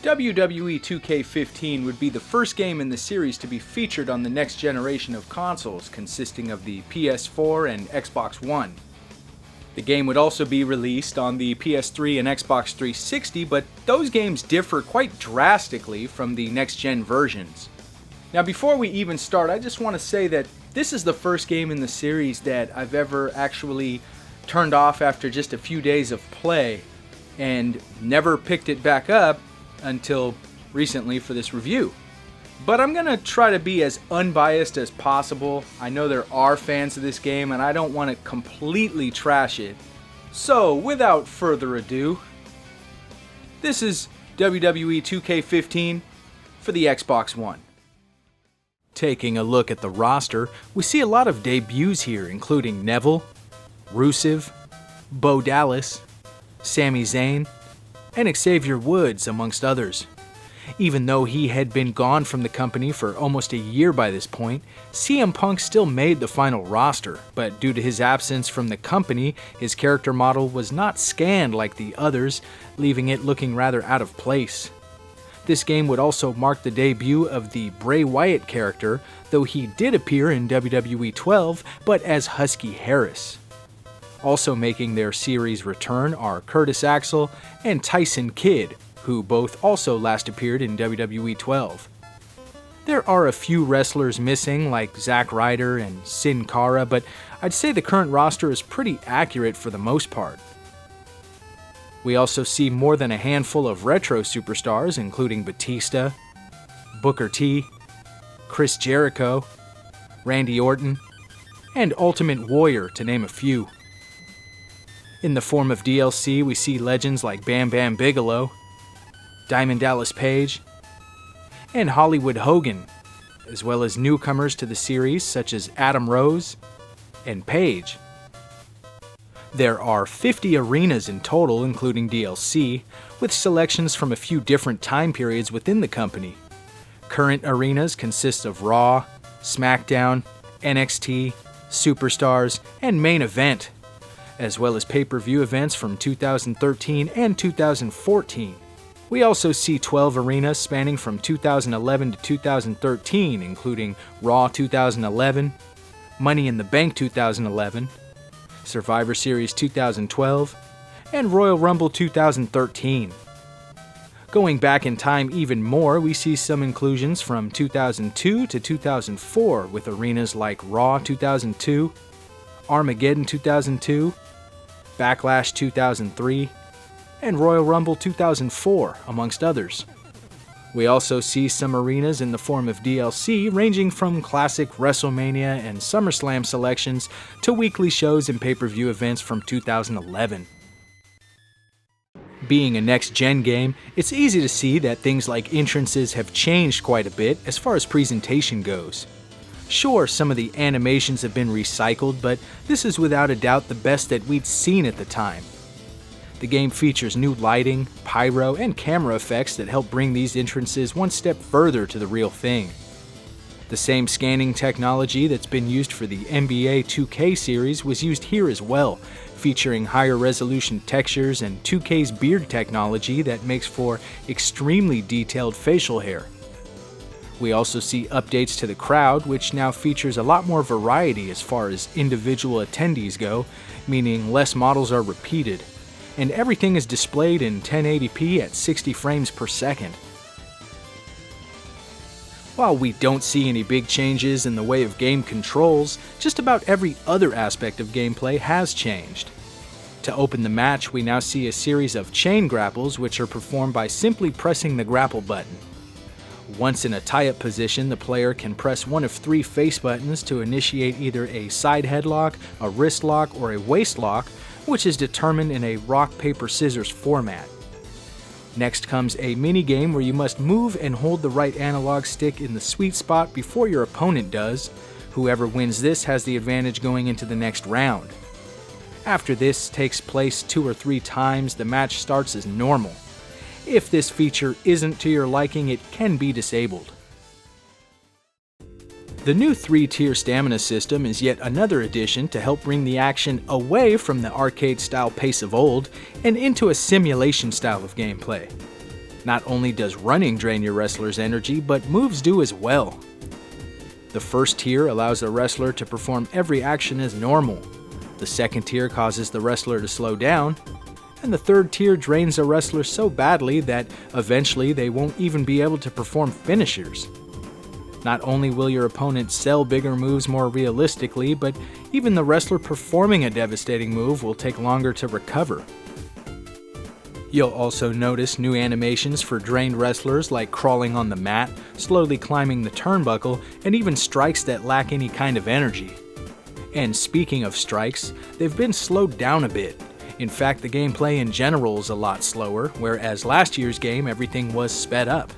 WWE 2K15 would be the first game in the series to be featured on the next generation of consoles, consisting of the PS4 and Xbox One. The game would also be released on the PS3 and Xbox 360, but those games differ quite drastically from the next-gen versions. Now, before we even start, I just want to say that this is the first game in the series that I've ever actually turned off after just a few days of play, and never picked it back up until recently for this review. But I'm gonna try to be as unbiased as possible. I know there are fans of this game and I don't want to completely trash it. So without further ado, this is WWE 2K15 for the Xbox One. Taking a look at the roster, we see a lot of debuts here, including Neville, Rusev, Bo Dallas, Sami Zayn, and Xavier Woods, amongst others. Even though he had been gone from the company for almost a year by this point, CM Punk still made the final roster, but due to his absence from the company, his character model was not scanned like the others, leaving it looking rather out of place. This game would also mark the debut of the Bray Wyatt character, though he did appear in WWE 12, but as Husky Harris. Also making their series return are Curtis Axel and Tyson Kidd, who both also last appeared in WWE 12. There are a few wrestlers missing, like Zack Ryder and Sin Cara, but I'd say the current roster is pretty accurate for the most part. We also see more than a handful of retro superstars, including Batista, Booker T, Chris Jericho, Randy Orton, and Ultimate Warrior, to name a few. In the form of DLC, we see legends like Bam Bam Bigelow, Diamond Dallas Page, and Hollywood Hogan, as well as newcomers to the series such as Adam Rose and Paige. There are 50 arenas in total, including DLC, with selections from a few different time periods within the company. Current arenas consist of Raw, SmackDown, NXT, Superstars, and Main Event, as well as pay-per-view events from 2013 and 2014. We also see 12 arenas spanning from 2011 to 2013, including Raw 2011, Money in the Bank 2011, Survivor Series 2012, and Royal Rumble 2013. Going back in time even more, we see some inclusions from 2002 to 2004 with arenas like Raw 2002, Armageddon 2002, Backlash 2003, and Royal Rumble 2004, amongst others. We also see some arenas in the form of DLC ranging from classic WrestleMania and SummerSlam selections to weekly shows and pay-per-view events from 2011. Being a next-gen game, it's easy to see that things like entrances have changed quite a bit as far as presentation goes. Sure, some of the animations have been recycled, but this is without a doubt the best that we'd seen at the time. The game features new lighting, pyro, and camera effects that help bring these entrances one step further to the real thing. The same scanning technology that's been used for the NBA 2K series was used here as well, featuring higher resolution textures and 2K's beard technology that makes for extremely detailed facial hair. We also see updates to the crowd, which now features a lot more variety as far as individual attendees go, meaning less models are repeated, and everything is displayed in 1080p at 60 frames per second. While we don't see any big changes in the way of game controls, just about every other aspect of gameplay has changed. To open the match, we now see a series of chain grapples which are performed by simply pressing the grapple button. Once in a tie-up position, the player can press one of 3 face buttons to initiate either a side headlock, a wrist lock, or a waist lock, which is determined in a rock, paper, scissors format. Next comes a mini-game where you must move and hold the right analog stick in the sweet spot before your opponent does. Whoever wins this has the advantage going into the next round. After this takes place 2 or 3 times, the match starts as normal. If this feature isn't to your liking, it can be disabled. The new 3-tier stamina system is yet another addition to help bring the action away from the arcade-style pace of old and into a simulation style of gameplay. Not only does running drain your wrestler's energy, but moves do as well. The first tier allows a wrestler to perform every action as normal. The second tier causes the wrestler to slow down. And the third tier drains a wrestler so badly that eventually they won't even be able to perform finishers. Not only will your opponent sell bigger moves more realistically, but even the wrestler performing a devastating move will take longer to recover. You'll also notice new animations for drained wrestlers like crawling on the mat, slowly climbing the turnbuckle, and even strikes that lack any kind of energy. And speaking of strikes, they've been slowed down a bit. In fact, the gameplay in general is a lot slower, whereas last year's game everything was sped up.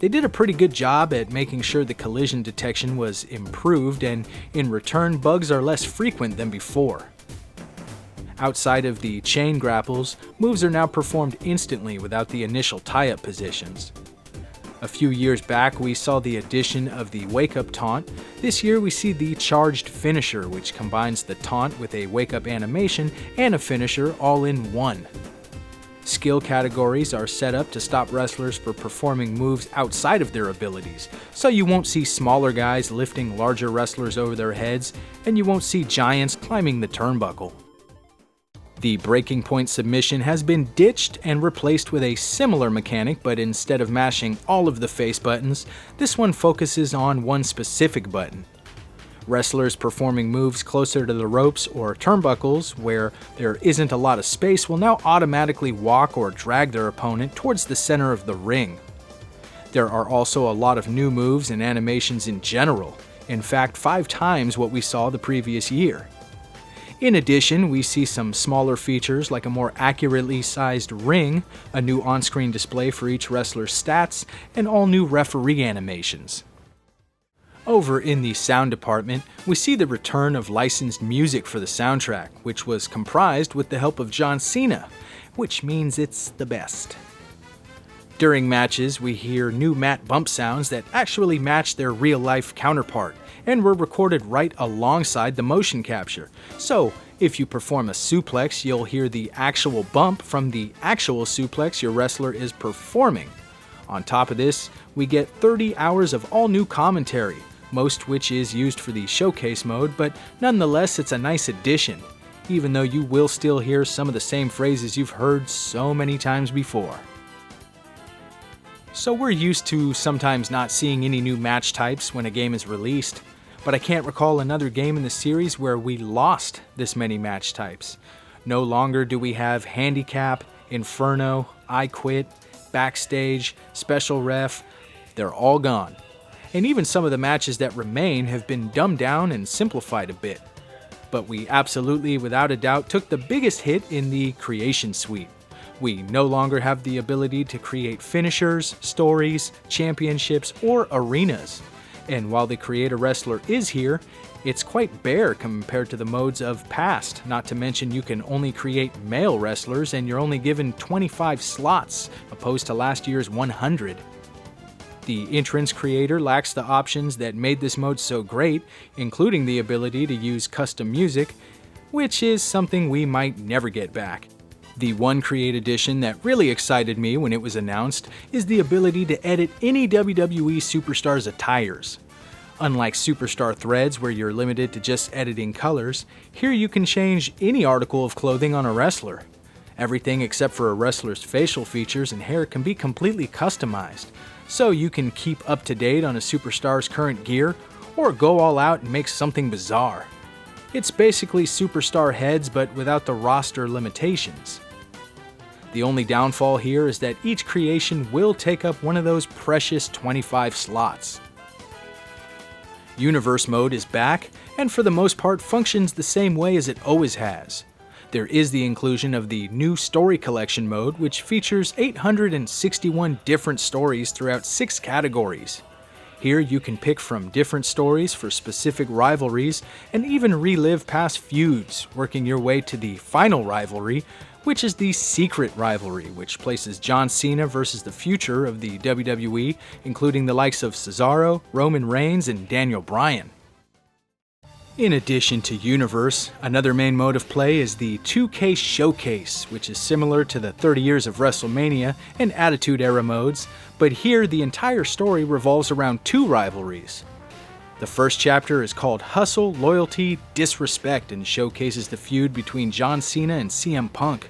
They did a pretty good job at making sure the collision detection was improved, and in return, bugs are less frequent than before. Outside of the chain grapples, moves are now performed instantly without the initial tie-up positions. A few years back, we saw the addition of the wake-up taunt. This year, we see the charged finisher, which combines the taunt with a wake-up animation and a finisher all in one. Skill categories are set up to stop wrestlers from performing moves outside of their abilities, so you won't see smaller guys lifting larger wrestlers over their heads, and you won't see giants climbing the turnbuckle. The breaking point submission has been ditched and replaced with a similar mechanic, but instead of mashing all of the face buttons, this one focuses on one specific button. Wrestlers performing moves closer to the ropes or turnbuckles, where there isn't a lot of space, will now automatically walk or drag their opponent towards the center of the ring. There are also a lot of new moves and animations in general, in fact 5 times what we saw the previous year. In addition, we see some smaller features like a more accurately sized ring, a new on-screen display for each wrestler's stats, and all new referee animations. Over in the sound department, we see the return of licensed music for the soundtrack, which was comprised with the help of John Cena, which means it's the best. During matches, we hear new mat bump sounds that actually match their real-life counterpart, and were recorded right alongside the motion capture. So, if you perform a suplex, you'll hear the actual bump from the actual suplex your wrestler is performing. On top of this, we get 30 hours of all-new commentary, most which is used for the showcase mode, but nonetheless it's a nice addition, even though you will still hear some of the same phrases you've heard so many times before. So we're used to sometimes not seeing any new match types when a game is released, but I can't recall another game in the series where we lost this many match types. No longer do we have Handicap, Inferno, I Quit, Backstage, Special Ref. They're all gone. And even some of the matches that remain have been dumbed down and simplified a bit. But we absolutely, without a doubt, took the biggest hit in the Creation Suite. We no longer have the ability to create finishers, stories, championships, or arenas. And while the Create a Wrestler is here, it's quite bare compared to the modes of past, not to mention you can only create male wrestlers and you're only given 25 slots, opposed to last year's 100. The entrance creator lacks the options that made this mode so great, including the ability to use custom music, which is something we might never get back. The one Create edition that really excited me when it was announced is the ability to edit any WWE superstar's attires. Unlike Superstar Threads, where you're limited to just editing colors, here you can change any article of clothing on a wrestler. Everything except for a wrestler's facial features and hair can be completely customized, so you can keep up to date on a superstar's current gear or go all out and make something bizarre. It's basically Superstar heads but without the roster limitations. The only downfall here is that each creation will take up one of those precious 25 slots. Universe mode is back, and for the most part functions the same way as it always has. There is the inclusion of the new Story Collection mode, which features 861 different stories throughout 6 categories. Here you can pick from different stories for specific rivalries and even relive past feuds, working your way to the final rivalry, which is the Secret Rivalry, which places John Cena versus the future of the WWE, including the likes of Cesaro, Roman Reigns, and Daniel Bryan. In addition to Universe, another main mode of play is the 2K Showcase, which is similar to the 30 Years of WrestleMania and Attitude Era modes, but here the entire story revolves around two rivalries. The first chapter is called Hustle, Loyalty, Disrespect and showcases the feud between John Cena and CM Punk.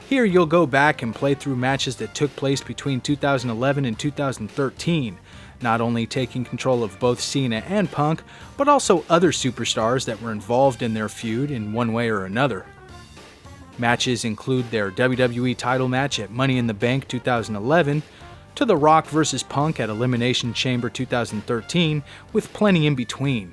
Here you'll go back and play through matches that took place between 2011 and 2013, not only taking control of both Cena and Punk, but also other superstars that were involved in their feud in one way or another. Matches include their WWE title match at Money in the Bank 2011, to The Rock vs. Punk at Elimination Chamber 2013, with plenty in between.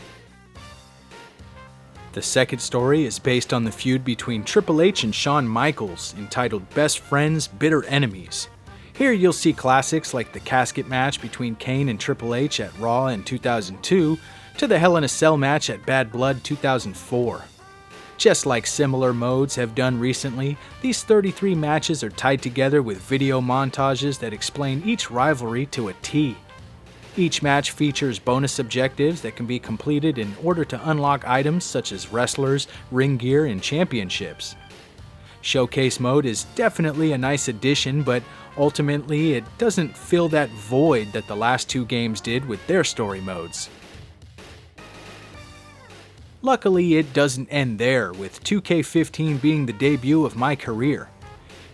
The second story is based on the feud between Triple H and Shawn Michaels, entitled Best Friends, Bitter Enemies. Here you'll see classics like the casket match between Kane and Triple H at Raw in 2002, to the Hell in a Cell match at Bad Blood 2004. Just like similar modes have done recently, these 33 matches are tied together with video montages that explain each rivalry to a T. Each match features bonus objectives that can be completed in order to unlock items such as wrestlers, ring gear, and championships. Showcase mode is definitely a nice addition, but ultimately it doesn't fill that void that the last two games did with their story modes. Luckily, it doesn't end there, with 2K15 being the debut of MyCareer.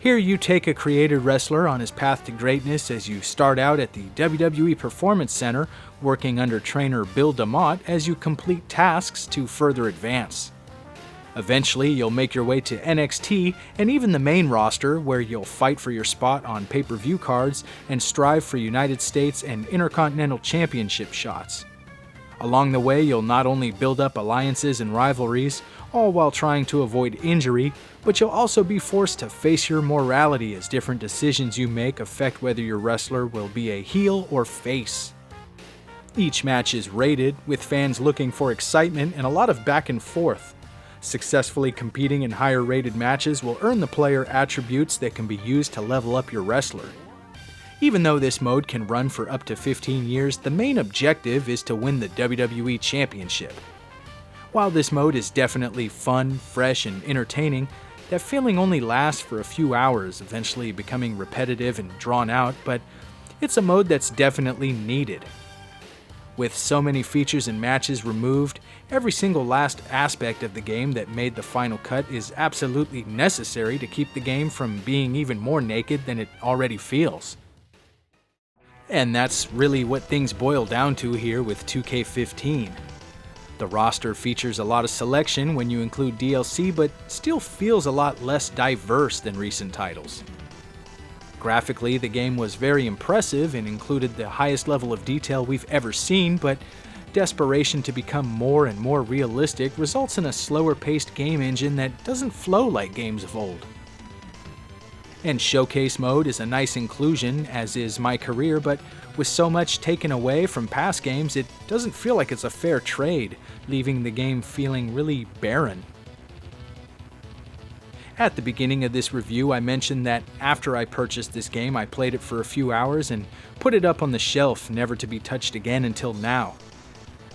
Here you take a created wrestler on his path to greatness as you start out at the WWE Performance Center, working under trainer Bill DeMott as you complete tasks to further advance. Eventually, you'll make your way to NXT and even the main roster, where you'll fight for your spot on pay-per-view cards and strive for United States and Intercontinental Championship shots. Along the way, you'll not only build up alliances and rivalries, all while trying to avoid injury, but you'll also be forced to face your morality as different decisions you make affect whether your wrestler will be a heel or face. Each match is rated, with fans looking for excitement and a lot of back and forth. Successfully competing in higher rated matches will earn the player attributes that can be used to level up your wrestler. Even though this mode can run for up to 15 years, the main objective is to win the WWE Championship. While this mode is definitely fun, fresh, and entertaining, that feeling only lasts for a few hours, eventually becoming repetitive and drawn out, but it's a mode that's definitely needed. With so many features and matches removed, every single last aspect of the game that made the final cut is absolutely necessary to keep the game from being even more naked than it already feels. And that's really what things boil down to here with 2K15. The roster features a lot of selection when you include DLC, but still feels a lot less diverse than recent titles. Graphically, the game was very impressive and included the highest level of detail we've ever seen, but desperation to become more and more realistic results in a slower-paced game engine that doesn't flow like games of old. And Showcase mode is a nice inclusion, as is MyCareer, but with so much taken away from past games, it doesn't feel like it's a fair trade, leaving the game feeling really barren. At the beginning of this review, I mentioned that after I purchased this game, I played it for a few hours and put it up on the shelf, never to be touched again until now.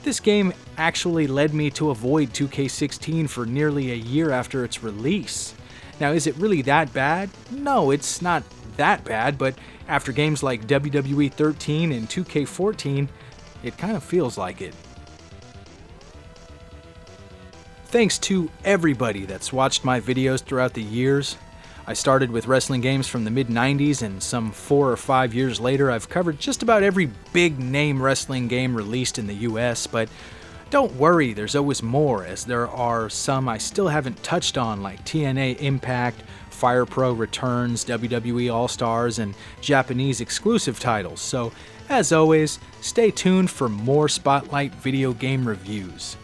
This game actually led me to avoid 2K16 for nearly a year after its release. Now, is it really that bad? No, it's not that bad, but after games like WWE 13 and 2K14, it kind of feels like it. Thanks to everybody that's watched my videos throughout the years. I started with wrestling games from the mid-90s, and some 4 or 5 years later I've covered just about every big-name wrestling game released in the US, but don't worry, there's always more, as there are some I still haven't touched on, like TNA Impact, Fire Pro Returns, WWE All-Stars, and Japanese exclusive titles. So, as always, stay tuned for more Spotlight video game reviews.